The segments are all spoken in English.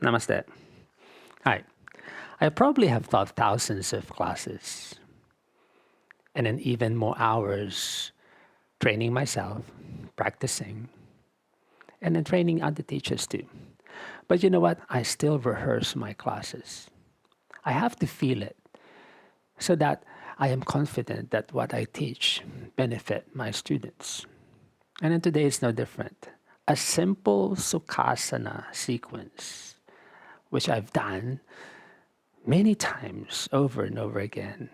Namaste. Hi. I probably have taught thousands of classes and then even more hours training myself, practicing, and then training other teachers too. But you know what? I still rehearse my classes. I have to feel it so that I am confident that what I teach benefit my students. And then today is no different. A simple Sukhasana sequence, which I've done many times over and over again.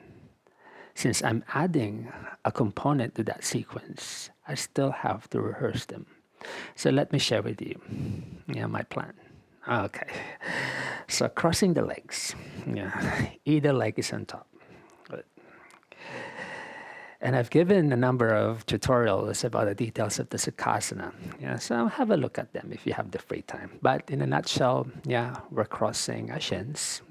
Since I'm adding a component to that sequence, I still have to rehearse them. So let me share with you my plan. Okay. So crossing the legs. Yeah. Either leg is on top. Good. And I've given a number of tutorials about the details of the Sukhasana. Yeah, so have a look at them if you have the free time. But in a nutshell, we're crossing our shins,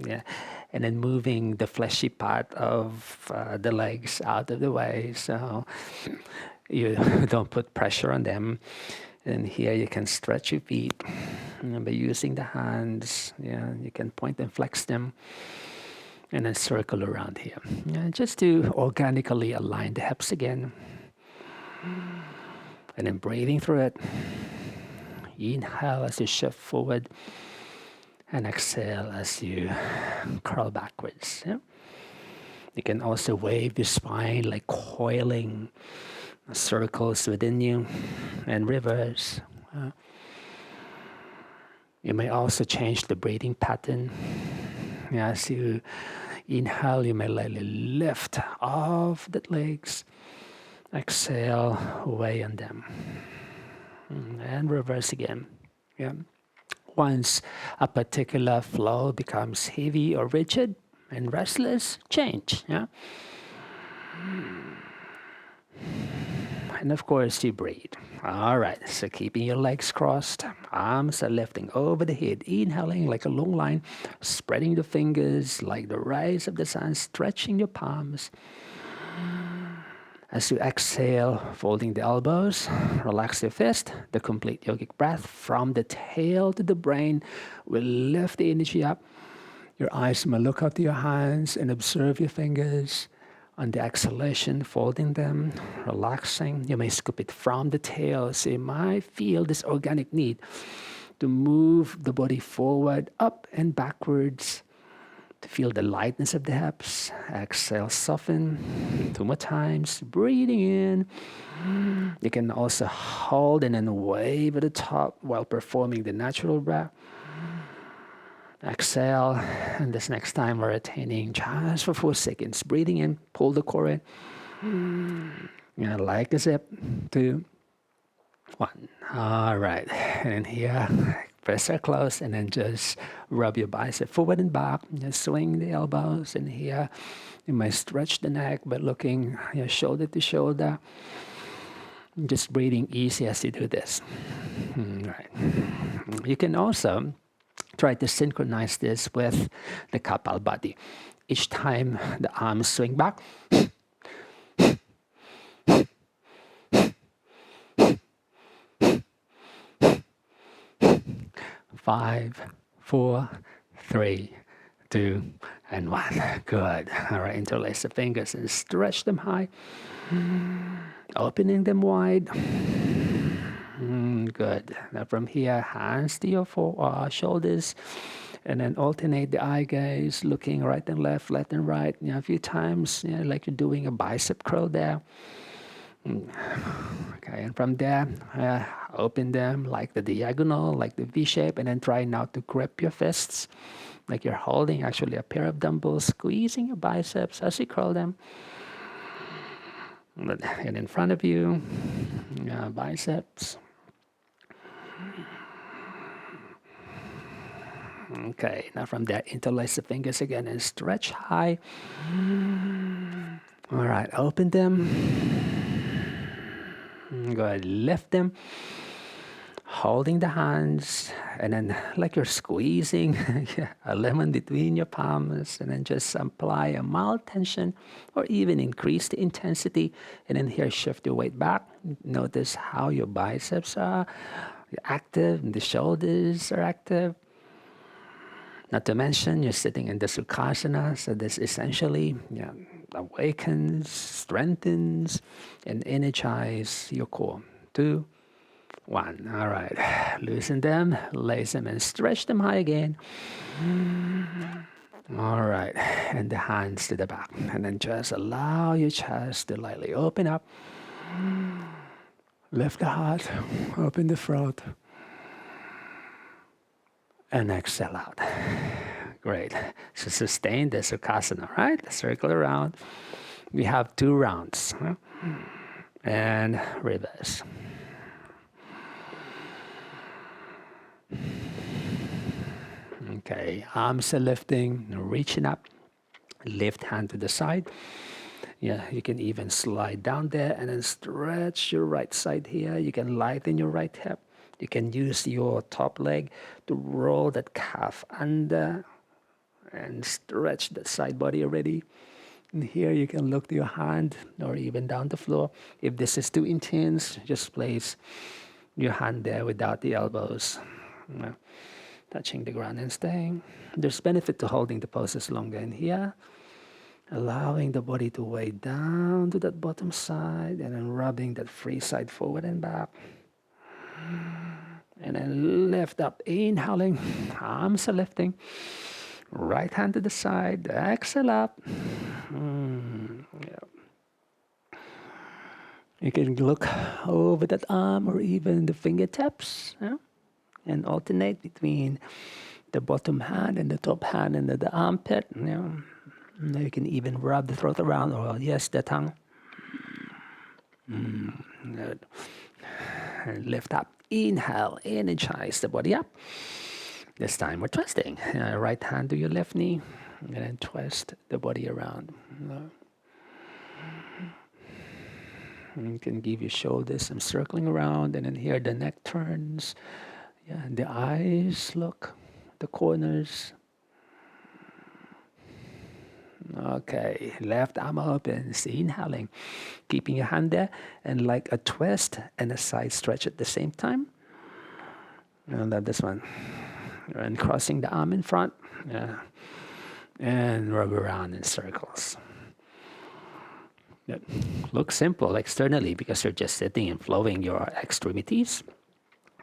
and then moving the fleshy part of the legs out of the way, so you don't put pressure on them. And here you can stretch your feet by using the hands. Yeah, you can point and flex them and then circle around here. Just to organically align the hips again. And then breathing through it. Inhale as you shift forward. And exhale as you curl backwards. Yeah? You can also wave your spine like coiling circles within you and reverse. You may also change the breathing pattern. As you inhale, you may lightly lift off the legs. Exhale, weigh on them. And reverse again. Yeah. Once a particular flow becomes heavy or rigid and restless, change. Yeah. And of course, you breathe. All right, so keeping your legs crossed, arms are lifting over the head, inhaling like a long line, spreading the fingers like the rays of the sun, stretching your palms. As you exhale, folding the elbows, relax your fist. The complete yogic breath from the tail to the brain will lift the energy up. Your eyes may look up to your hands and observe your fingers. On the exhalation, folding them, relaxing. You may scoop it from the tail. So you might feel this organic need to move the body forward, up and backwards, to feel the lightness of the hips. Exhale, soften. 2 more times. Breathing in. You can also hold and then wave at the top while performing the natural breath. Exhale, and this next time we're retaining just for 4 seconds. Breathing in, pull the core in. Like a zip. 2, 1. All right, and here, press are close, and then just rub your bicep forward and back. Just swing the elbows, and here you might stretch the neck by looking shoulder to shoulder. Just breathing easy as you do this. Right. You can also try to synchronize this with the Kapalbhati. Each time the arms swing back, 5, 4, 3, 2, and 1. Good. All right, interlace the fingers and stretch them high, opening them wide. Good. Now from here, hands to your shoulders, and then alternate the eye gaze, looking right and left and right. A few times, like you're doing a bicep curl there. Okay, and from there, open them like the diagonal, like the V shape, and then try now to grip your fists, like you're holding actually a pair of dumbbells, squeezing your biceps as you curl them. And in front of you, biceps. Okay, now from there, interlace the fingers again and stretch high. All right, open them. Go ahead, lift them. Holding the hands, and then like you're squeezing a lemon between your palms, and then just apply a mild tension or even increase the intensity. And then here, shift your weight back. Notice how your biceps are active and the shoulders are active. Not to mention, you're sitting in the Sukhasana, so this essentially awakens, strengthens, and energizes your core. 2, 1. All right. Loosen them, lace them, and stretch them high again. All right. And the hands to the back. And then just allow your chest to lightly open up. Lift the heart, open the throat, and exhale out. Great. So sustain the Sukhasana, right? Circle around. We have 2 rounds. And reverse. Okay, arms are lifting, reaching up. Left hand to the side. Yeah, you can even slide down there and then stretch your right side here. You can lighten your right hip. You can use your top leg to roll that calf under and stretch that side body already. And here you can look to your hand or even down the floor. If this is too intense, just place your hand there without the elbows. Touching the ground and staying. There's benefit to holding the poses longer in here. Allowing the body to weigh down to that bottom side and then rubbing that free side forward and back. And then lift up, inhaling, arms are lifting. Right hand to the side, exhale up. You can look over that arm or even the fingertips, and alternate between the bottom hand and the top hand and the armpit. You can even rub the throat around, or yes, the tongue. Good. And lift up, inhale, energize the body up. This time we're twisting. Right hand to your left knee, and then twist the body around. You can give your shoulders some circling around, and then here the neck turns. Yeah, and the eyes look, the corners. Okay, left arm open, inhaling, keeping your hand there, and like a twist and a side stretch at the same time. I love this one. And crossing the arm in front, and rub around in circles. It looks simple externally because you're just sitting and flowing your extremities,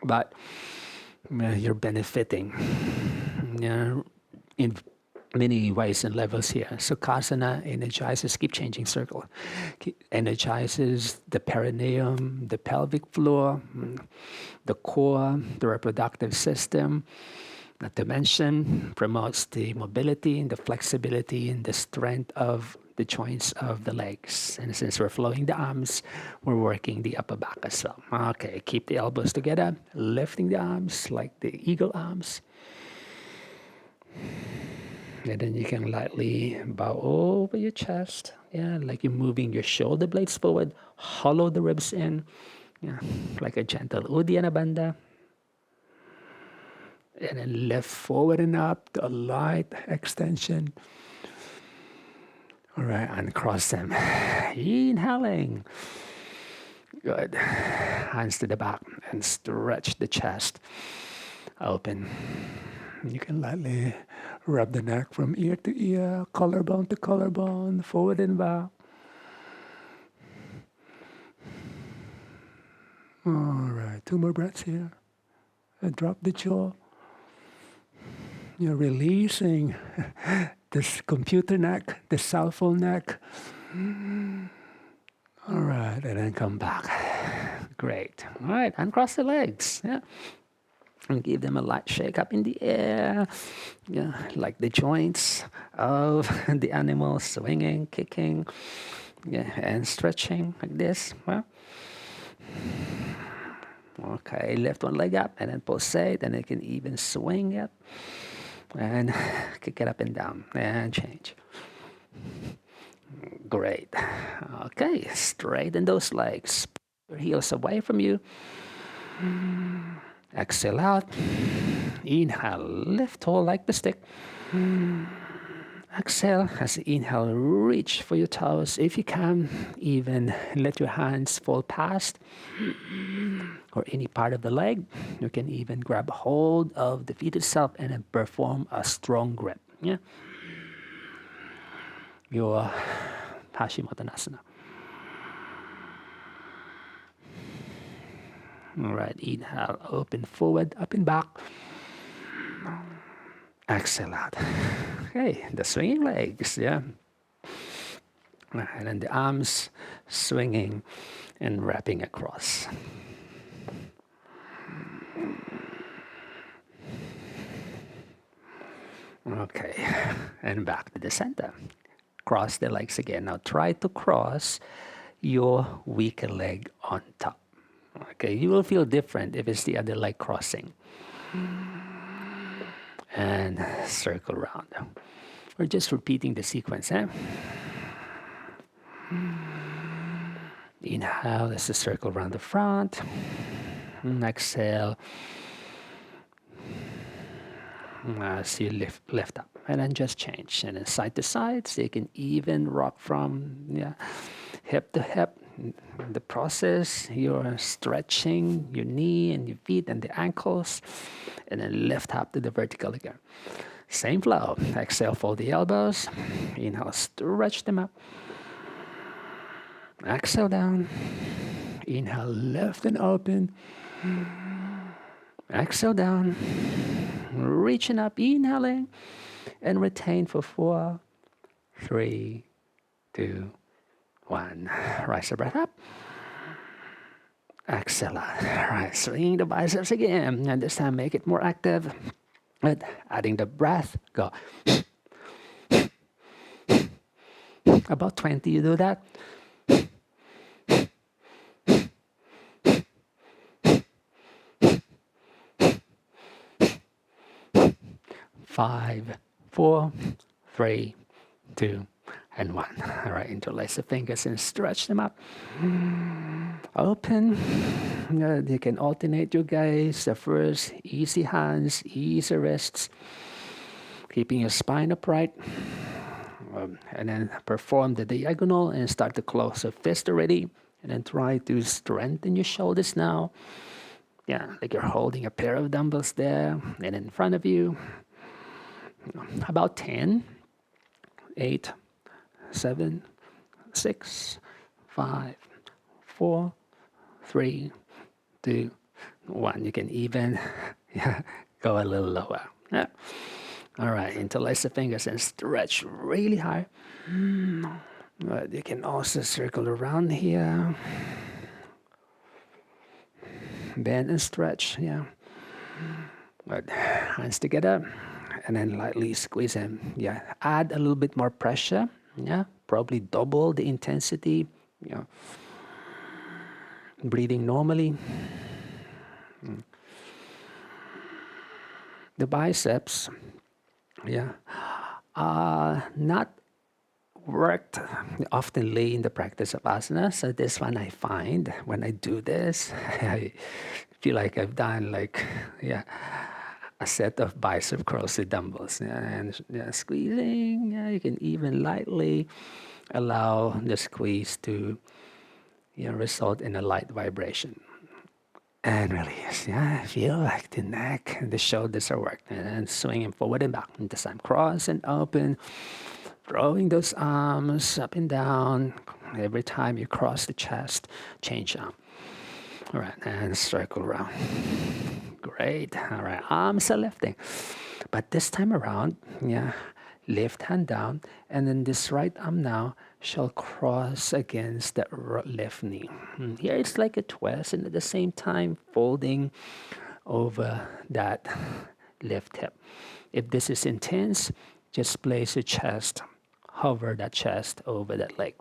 but you're benefiting in many ways and levels here. Sukhasana energizes, keep changing circle, energizes the perineum, the pelvic floor, the core, the reproductive system. Not to mention, promotes the mobility and the flexibility and the strength of the joints of the legs. And since we're flowing the arms, we're working the upper back as well. Okay, keep the elbows together, lifting the arms like the eagle arms. And then you can lightly bow over your chest. Yeah, like you're moving your shoulder blades forward, hollow the ribs in. Yeah, like a gentle Uddiyana Bandha. And then lift forward and up to a light extension. All right, uncross them. Inhaling. Good. Hands to the back and stretch the chest open. You can lightly rub the neck from ear to ear, collarbone to collarbone, forward and back. All right, 2 more breaths here. And drop the jaw. You're releasing this computer neck, the cell phone neck. All right, and then come back. Great. All right, uncross the legs. Yeah. And give them a light shake up in the air. Yeah, like the joints of the animal swinging, kicking, and stretching like this. Well, okay, lift one leg up and then pulsate, and it can even swing it. And kick it up and down and change. Great. Okay, straighten those legs. Your heels away from you. Exhale out. Inhale, lift tall like the stick. Exhale, as you inhale, reach for your toes. If you can, even let your hands fall past or any part of the leg. You can even grab hold of the feet itself and then perform a strong grip. Yeah. Your Hashimotonasana. All right, inhale, open forward, up and back. Exhale out. Okay, the swinging legs, yeah. And then the arms swinging and wrapping across. Okay, and back to the center. Cross the legs again. Now try to cross your weaker leg on top. Okay, you will feel different if it's the other leg crossing. And circle around. We're just repeating the sequence. Inhale as a circle around the front. Exhale as you lift up. And then just change. And then side to side, so you can even rock from hip to hip. In the process, you're stretching your knee and your feet and the ankles. And then lift up to the vertical again. Same flow. Exhale, fold the elbows. Inhale, stretch them up. Exhale down. Inhale, lift and open. Exhale down. Reaching up, inhaling. And retain for 4, 3, 2, 1. Rise the breath up. Exhale out. All right, swing the biceps again. And this time make it more active. Good. Adding the breath. Go. About 20, you do that. 5, 4, 3, 2, and 1. All right, interlace the fingers and stretch them up. Open. You can alternate your gaze. The first, easy hands, easy wrists. Keeping your spine upright. And then perform the diagonal and start to close the fist already. And then try to strengthen your shoulders now. Yeah, like you're holding a pair of dumbbells there and in front of you. About 10, 8, 7, 6, 5, 4, 3, 2, 1. You can even go a little lower. Yeah. All right, interlace the fingers and stretch really high. But you can also circle around here. Bend and stretch, yeah. Good. Hands together. And then lightly squeeze them. Yeah, add a little bit more pressure. Yeah, probably double the intensity. Yeah, breathing normally. The biceps, yeah, not worked oftenly in the practice of asana. So this one I find when I do this, I feel like I've done a set of bicep curls with dumbbells. And squeezing, you can even lightly allow the squeeze to result in a light vibration. And release. Yeah, feel like the neck and the shoulders are working. And swinging forward and back. And this time, cross and open. Throwing those arms up and down. Every time you cross the chest, change arm. All right, and circle around. Great. All right, arms are lifting. But this time around, lift hand down. And then this right arm now shall cross against the left knee. Here it's like a twist, and at the same time folding over that left hip. If this is intense, just place your chest, hover that chest over that leg.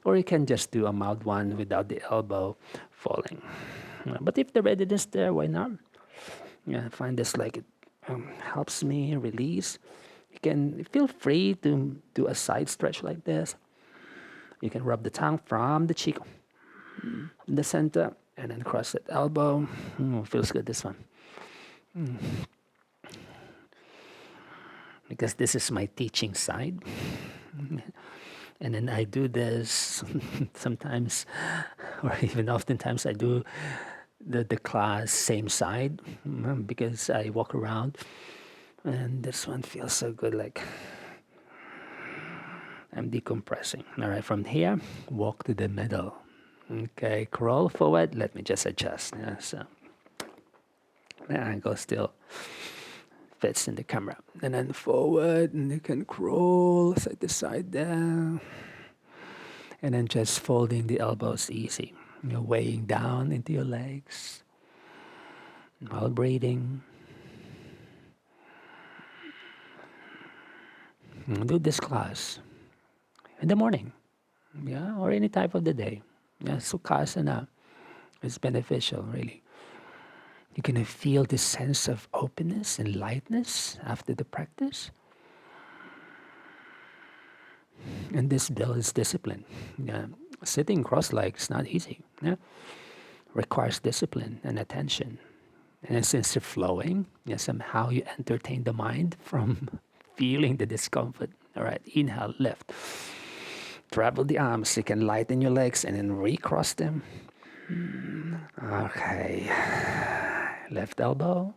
Or you can just do a mild one without the elbow falling. But if the readiness is there, why not? I find this like it helps me release. You can feel free to do a side stretch like this. You can rub the tongue from the cheek, the center, and then cross that elbow. Feels good, this one. because this is my teaching side. And then I do this sometimes, or even oftentimes I do the class same side, because I walk around and this one feels so good, like I'm decompressing. All right, from here, walk to the middle. Okay, crawl forward. Let me just adjust. Yeah, so the angle still fits in the camera. And then forward, and you can crawl side to side there. And then just folding the elbows easy. You're weighing down into your legs while breathing. Do this class in the morning, yeah, or any type of the day. Yeah, Sukhasana is beneficial, really. You're gonna feel this sense of openness and lightness after the practice. And this builds discipline. Yeah. Sitting cross-legged is not easy. Yeah. Requires discipline and attention. And since you're flowing, yeah, somehow you entertain the mind from feeling the discomfort. All right, inhale, lift. Travel the arms. You can lighten your legs and then recross them. Okay. Left elbow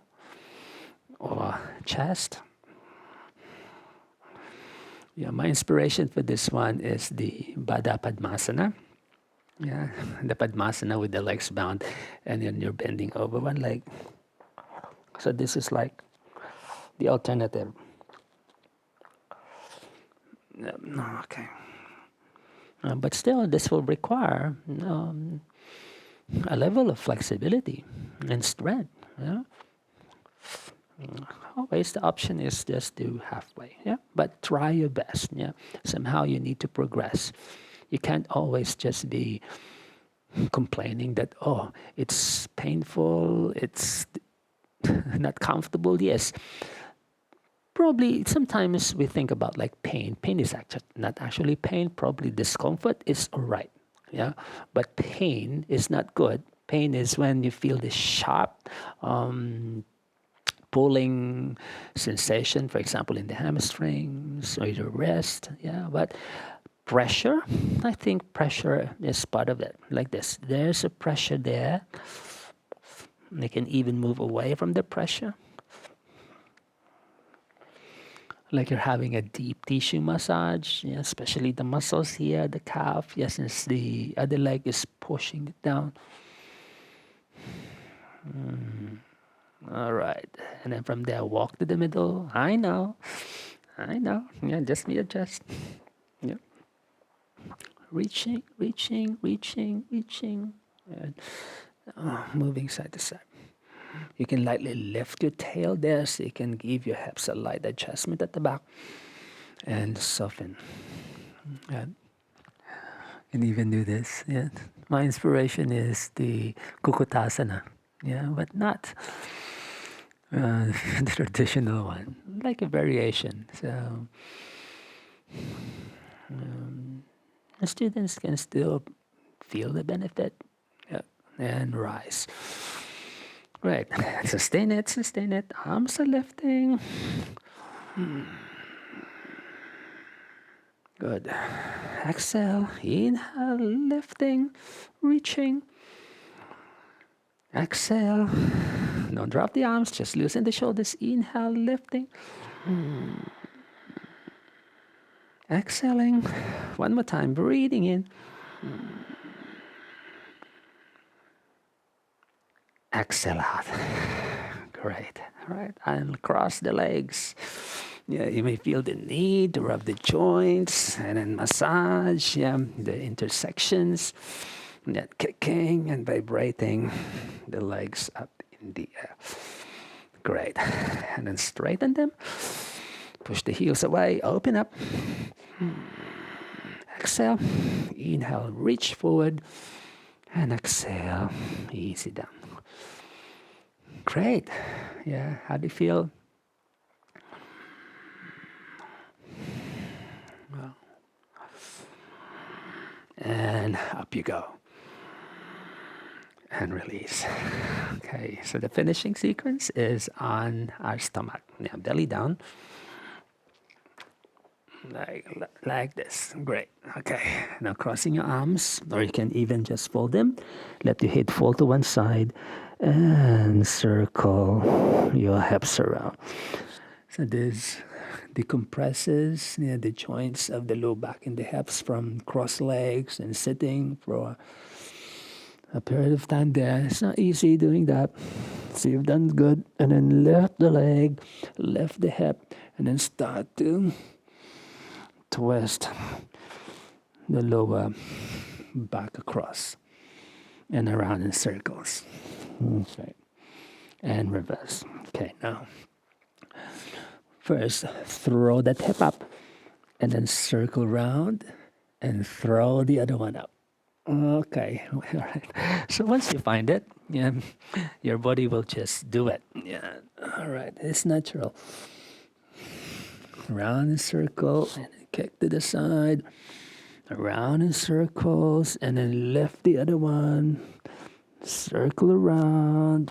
or chest. Yeah, my inspiration for this one is the Baddha Padmasana. Yeah, the Padmasana with the legs bound, and then you're bending over one leg. So this is like the alternative. Okay. But still, this will require a level of flexibility and strength. Yeah? Always the option is just do halfway. Yeah, but try your best. Yeah, somehow you need to progress. You can't always just be complaining that, oh, it's painful, it's not comfortable. Yes, probably sometimes we think about like pain. Pain is actually not actually pain. Probably discomfort is all right. Yeah, but pain is not good. Pain is when you feel this sharp pulling sensation, for example, in the hamstrings or your wrist. Yeah, but pressure, I think pressure is part of it. Like this, there's a pressure there. They can even move away from the pressure. Like you're having a deep tissue massage, yeah, especially the muscles here, the calf, yes, since the other leg is pushing it down. All right. And then from there, walk to the middle. I know. Yeah, just me adjust. Yeah. Reaching, reaching, reaching, reaching. And moving side to side. You can lightly lift your tail there so you can give your hips a light adjustment at the back and soften. And you can even do this. Yeah. My inspiration is the Kukutasana. Yeah, but not the traditional one, like a variation. So the students can still feel the benefit, yeah, and rise. Right. Sustain it, sustain it. Arms are lifting. Good. Exhale, inhale, lifting, reaching. Exhale. Don't drop the arms, just loosen the shoulders. Inhale, lifting. Exhaling. One more time, breathing in. Exhale out. Great. All right. And cross the legs. Yeah, you may feel the need to rub the joints and then massage, yeah, the intersections. Yeah, kicking and vibrating the legs up in the air. Great. And then straighten them. Push the heels away. Open up. Exhale. Inhale, reach forward. And exhale, easy down. Great. Yeah, how do you feel? Well, and up you go. And release. Okay, so the finishing sequence is on our stomach. Now, belly down. like this. Great. Okay. Now crossing your arms, or you can even just fold them. Let your head fall to one side and circle your hips around. So this decompresses the joints of the low back and the hips from cross legs and sitting for a period of time there. It's not easy doing that. So you've done good. And then lift the leg, lift the hip, and then start to twist the lower back across and around in circles. Okay. And reverse. Okay, now first throw that hip up and then circle around and throw the other one up. Okay, all right. So once you find it, yeah, your body will just do it. Yeah, all right. It's natural. Around in circle and then kick to the side. Around in circles and then lift the other one. Circle around.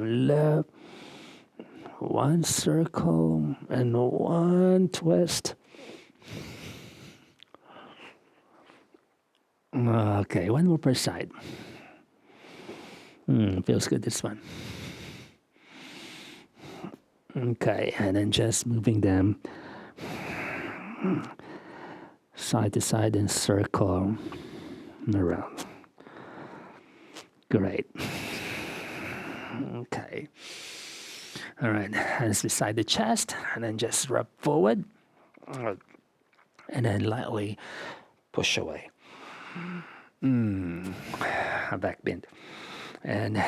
Left. One circle and one twist. Okay, one more per side. Feels good, this one. Okay, and then just moving them side to side and circle around. Great. Okay. All right, hands beside the chest, and then just rub forward, and then lightly push away. A back bend. And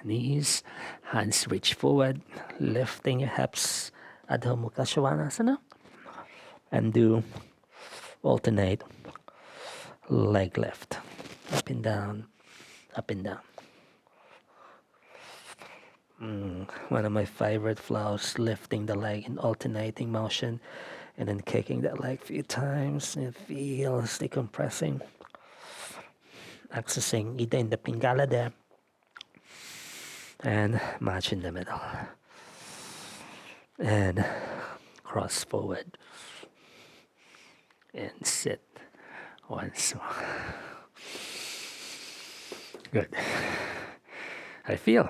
knees, hands reach forward, lifting your hips, Adho Mukha Svanasana, and do alternate leg lift, up and down, up and down. One of my favorite flows, lifting the leg in alternating motion and then kicking that leg a few times. It feels decompressing. Accessing either in the Pingala there and match in the middle. And cross forward and sit once more. Good. I feel,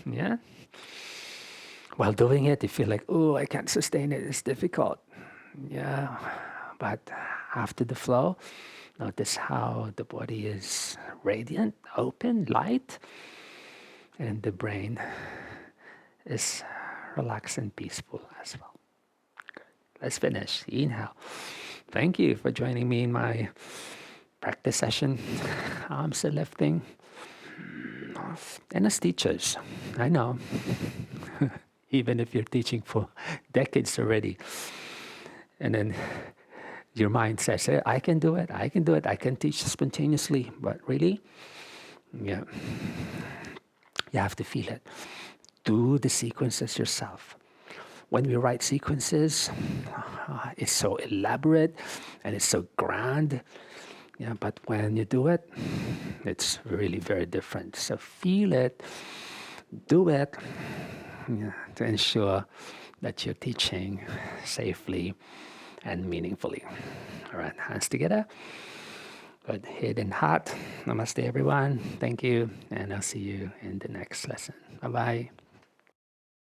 yeah. While doing it, you feel like, oh, I can't sustain it. It's difficult. Yeah. But after the flow, notice how the body is radiant, open, light, and the brain is relaxed and peaceful as well. Good. Let's finish. Inhale. Thank you for joining me in my practice session. Arms are lifting. And as teachers, I know, even if you're teaching for decades already, and then your mind says, hey, I can do it, I can do it, I can teach spontaneously, but really, yeah, you have to feel it. Do the sequences yourself. When we write sequences, it's so elaborate and it's so grand. Yeah, but when you do it, it's really very different. So feel it, do it, yeah, to ensure that you're teaching safely and meaningfully. All right, hands together. Good, head and heart. Namaste, everyone. Thank you, and I'll see you in the next lesson. Bye-bye.